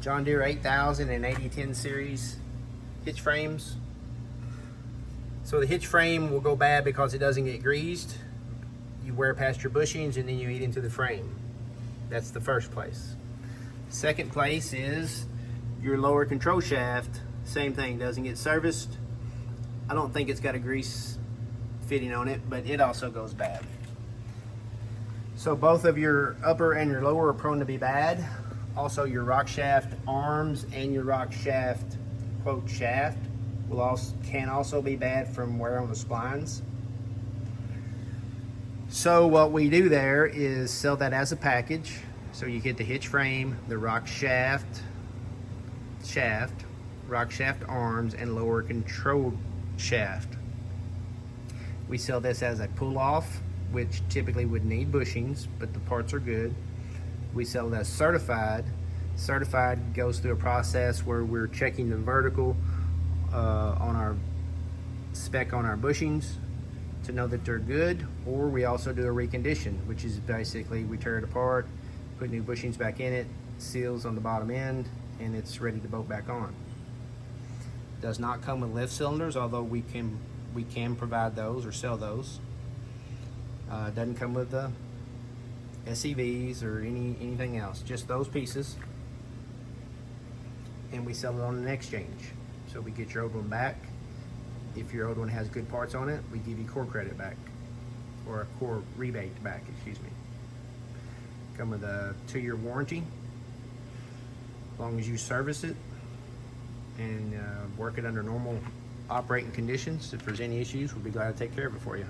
John Deere 8000 and 8010 series hitch frames. So the hitch frame will go bad because it doesn't get greased. You wear past your bushings and then you eat into the frame. That's the first place. Second place is your lower control shaft. Same thing, doesn't get serviced. I don't think it's got a grease fitting on it, but it also goes bad. So both of your upper and your lower are prone to be bad. Also your Rockshaft arms and your Rockshaft quote shaft can also be bad from wear on the splines. So what we do there is sell that as a package. So you get the hitch frame, the Rockshaft shaft, Rockshaft arms, and lower control shaft. We sell this as a pull-off, which typically would need bushings, but the parts are good. We sell it as certified. Certified goes through a process where we're checking the vertical on our spec on our bushings to know that they're good, or we also do a recondition, which is basically we tear it apart, put new bushings back in it, seals on the bottom end, and it's ready to bolt back on. Does not come with lift cylinders, although we can provide those or sell those. Doesn't come with the SEVs or anything else, just those pieces, and we sell it on an exchange. So we get your old one back. If your old one has good parts on it, we give you core credit back, or a core rebate back, excuse me. Come with a 2-year warranty, as long as you service it and work it under normal operating conditions. If there's any issues, we'll be glad to take care of it for you.